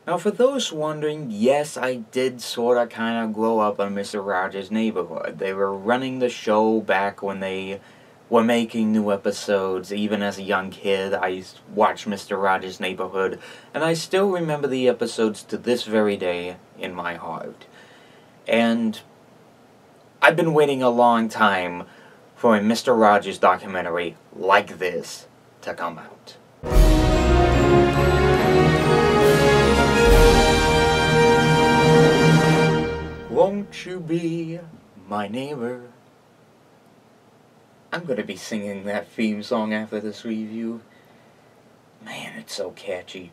Now, for those wondering, yes, I did sorta kinda grow up on Mr. Rogers' Neighborhood. They were running the show back when they were making new episodes. Even as a young kid, I watched Mr. Rogers' Neighborhood, and I still remember the episodes to this very day in my heart. And I've been waiting a long time for a Mr. Rogers documentary like this to come out. Won't you be my neighbor? I'm gonna be singing that theme song after this review. Man, it's so catchy.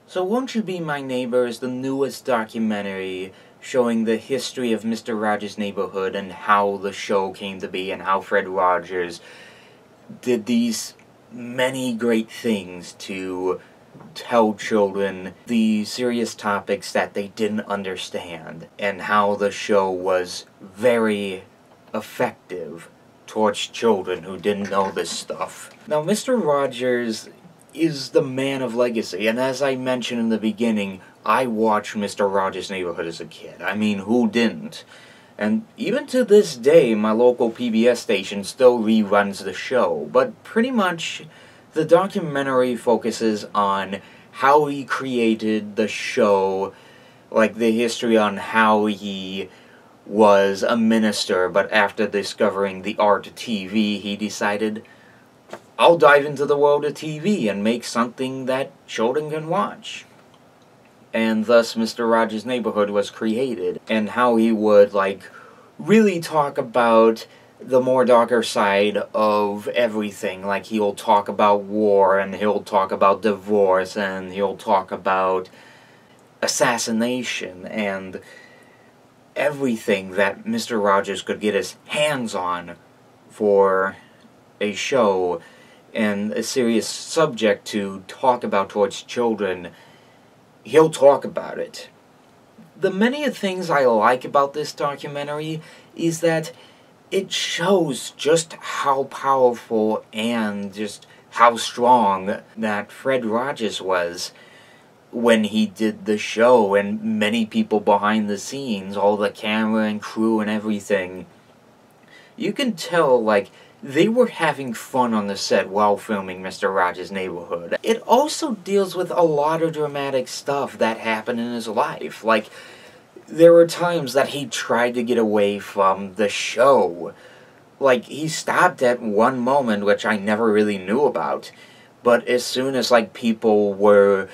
So Won't You Be My Neighbor is the newest documentary showing the history of Mr. Rogers' Neighborhood and how the show came to be and how Fred Rogers did these many great things to tell children the serious topics that they didn't understand, and how the show was very effective towards children who didn't know this stuff. Now, Mr. Rogers is the man of legacy, and as I mentioned in the beginning, I watched Mr. Rogers' Neighborhood as a kid. I mean, who didn't? And even to this day, my local PBS station still reruns the show, but pretty much the documentary focuses on how he created the show, like the history on how he was a minister, but after discovering the art of TV, he decided, I'll dive into the world of TV and make something that children can watch. And thus Mr. Rogers' Neighborhood was created, and how he would, like, really talk about the more darker side of everything. Like, he'll talk about war, and he'll talk about divorce, and he'll talk about assassination, and everything that Mr. Rogers could get his hands on for a show and a serious subject to talk about towards children. He'll talk about it. The many things I like about this documentary is that it shows just how powerful and just how strong that Fred Rogers was when he did the show, and many people behind the scenes, all the camera and crew and everything. You can tell, like, they were having fun on the set while filming Mr. Rogers' Neighborhood. It also deals with a lot of dramatic stuff that happened in his life. Like, there were times that he tried to get away from the show. Like, he stopped at one moment, which I never really knew about. But as soon as, like, people were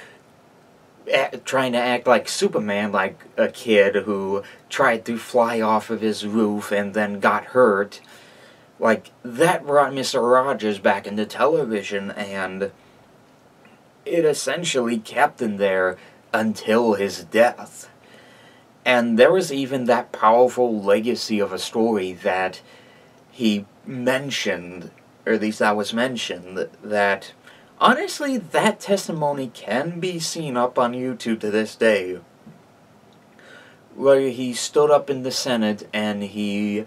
trying to act like Superman, like a kid who tried to fly off of his roof and then got hurt, like, that brought Mr. Rogers back into television, and it essentially kept him there until his death. And there was even that powerful legacy of a story that he mentioned, or at least that was mentioned, that honestly, that testimony can be seen up on YouTube to this day, where he stood up in the Senate and he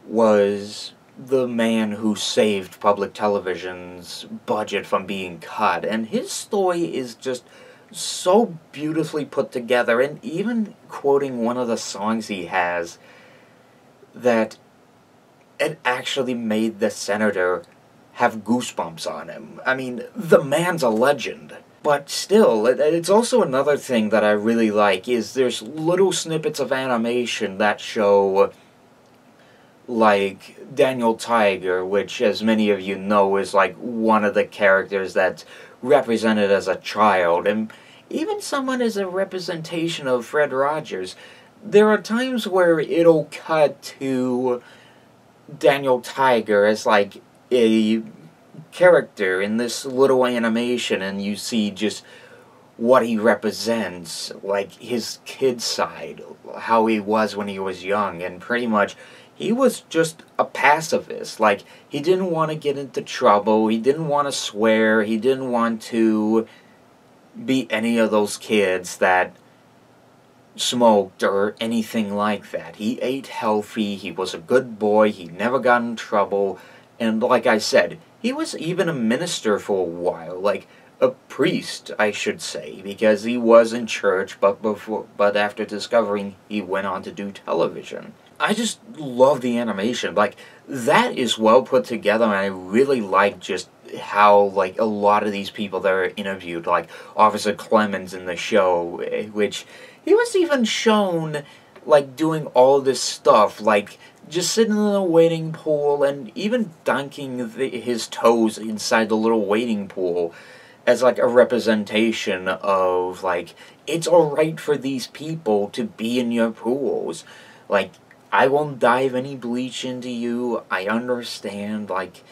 was the man who saved public television's budget from being cut. And his story is just so beautifully put together, and even quoting one of the songs he has, that it actually made the senator have goosebumps on him. I mean, the man's a legend. But still, it's also another thing that I really like, is there's little snippets of animation that show, like Daniel Tiger, which, as many of you know, is like one of the characters that's represented as a child, and even someone as a representation of Fred Rogers. There are times where it'll cut to Daniel Tiger as like a character in this little animation, and you see just what he represents, like his kid side, how he was when he was young, and pretty much he was just a pacifist. Like, he didn't want to get into trouble, he didn't want to swear, he didn't want to be any of those kids that smoked or anything like that. He ate healthy, he was a good boy, he never got in trouble, and like I said, he was even a minister for a while. Like, a priest, I should say, because he was in church, but after discovering, he went on to do television. I just love the animation. Like, that is well put together, and I really like just how, like, a lot of these people that are interviewed, like Officer Clemens in the show, which he was even shown, like, doing all this stuff, like, just sitting in a wading pool and even dunking his toes inside the little wading pool as, like, a representation of, like, it's alright for these people to be in your pools. Like, I won't dive any bleach into you. I understand, like,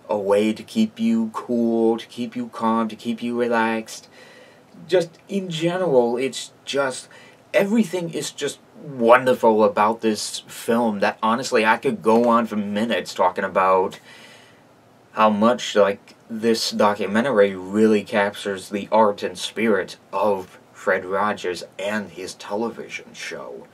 a way to keep you cool, to keep you calm, to keep you relaxed. Just, in general, it's just, everything is just wonderful about this film that, honestly, I could go on for minutes talking about how much, like, this documentary really captures the art and spirit of Fred Rogers and his television show.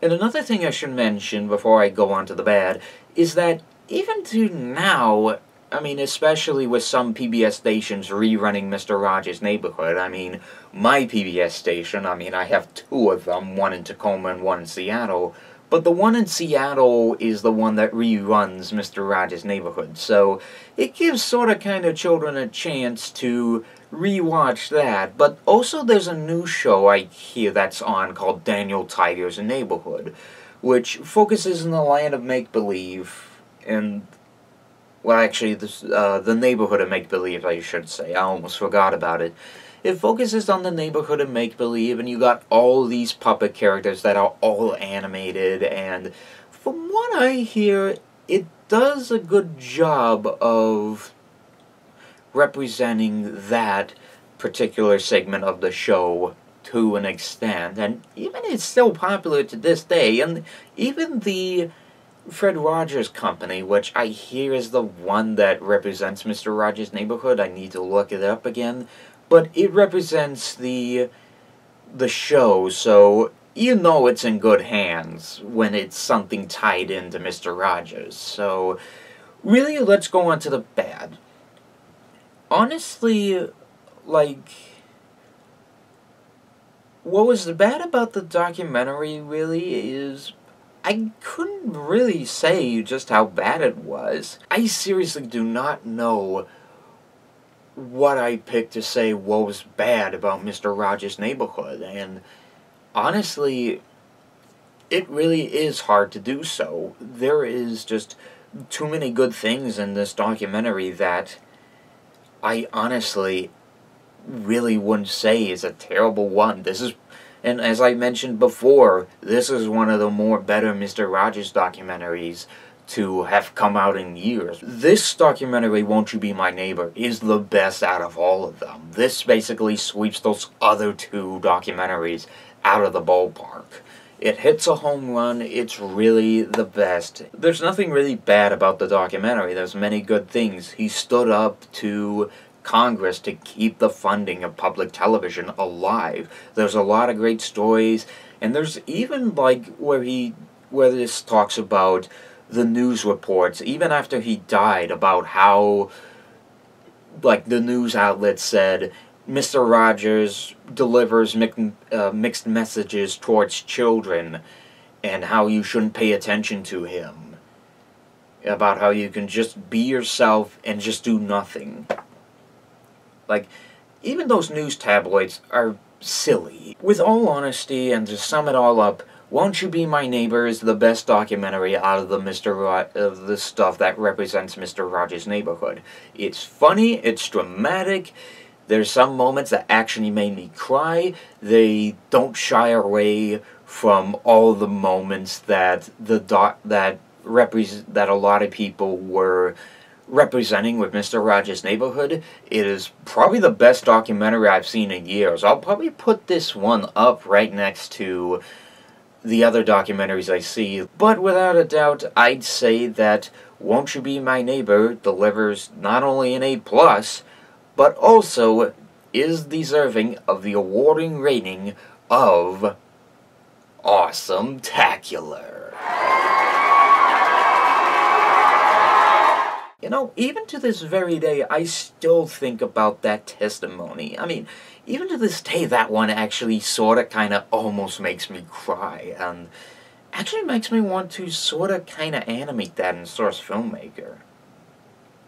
And another thing I should mention before I go on to the bad is that even to now, I mean, especially with some PBS stations rerunning Mr. Rogers' Neighborhood, I mean, my PBS station, I mean, I have two of them, one in Tacoma and one in Seattle, but the one in Seattle is the one that reruns Mr. Rogers' Neighborhood, so it gives sort of kind of children a chance to rewatch that. But also there's a new show I hear that's on called Daniel Tiger's Neighborhood, which focuses in the land of make-believe, and, well, actually, the neighborhood of make-believe, I should say. I almost forgot about it. It focuses on the neighborhood of make-believe, and you got all these puppet characters that are all animated, and from what I hear, it does a good job of representing that particular segment of the show to an extent, and even it's still popular to this day, and even the Fred Rogers Company, which I hear is the one that represents Mr. Rogers' Neighborhood, I need to look it up again, but it represents the show, so you know it's in good hands when it's something tied into Mr. Rogers. So, really, let's go on to the bad. Honestly, like, what was bad about the documentary, really, is I couldn't really say just how bad it was. I seriously do not know what I picked to say what was bad about Mr. Rogers' Neighborhood, and honestly, it really is hard to do so. There is just too many good things in this documentary that I honestly really wouldn't say is a terrible one. And as I mentioned before, this is one of the more better Mr. Rogers documentaries to have come out in years. This documentary, Won't You Be My Neighbor, is the best out of all of them. This basically sweeps those other two documentaries out of the ballpark. It hits a home run, it's really the best. There's nothing really bad about the documentary, there's many good things. He stood up to Congress to keep the funding of public television alive. There's a lot of great stories, and there's even, like, where this talks about the news reports, even after he died, about how, like, the news outlets said Mr. Rogers delivers mixed messages towards children, and how you shouldn't pay attention to him. About how you can just be yourself and just do nothing. Like, even those news tabloids are silly. With all honesty, and to sum it all up, Won't You Be My Neighbor is the best documentary out of the stuff that represents Mr. Rogers' Neighborhood. It's funny, it's dramatic, there's some moments that actually made me cry. They don't shy away from all the moments that that a lot of people were representing with Mr. Rogers' Neighborhood. It is probably the best documentary I've seen in years. I'll probably put this one up right next to the other documentaries I see, but without a doubt, I'd say that Won't You Be My Neighbor delivers not only an A+, but also is deserving of the awarding rating of Awesome-tacular. You know, even to this very day, I still think about that testimony. I mean, even to this day, that one actually sorta kinda almost makes me cry, and actually makes me want to sorta kinda animate that in Source Filmmaker.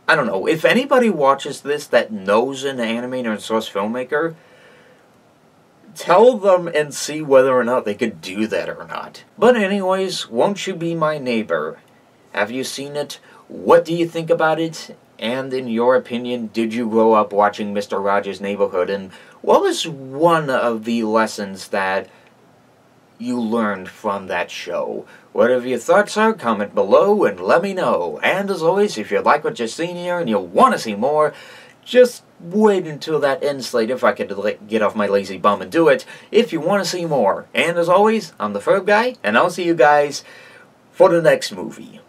I don't know, if anybody watches this that knows an animator in Source Filmmaker, tell them and see whether or not they could do that or not. But anyways, Won't You Be My Neighbor? Have you seen it? What do you think about it? And in your opinion, did you grow up watching Mr. Rogers' Neighborhood? And what was one of the lessons that you learned from that show? Whatever your thoughts are, comment below and let me know. And as always, if you like what you've seen here and you want to see more, just wait until that ends later if I could get off my lazy bum and do it, if you want to see more. And as always, I'm the Ferb Guy, and I'll see you guys for the next movie.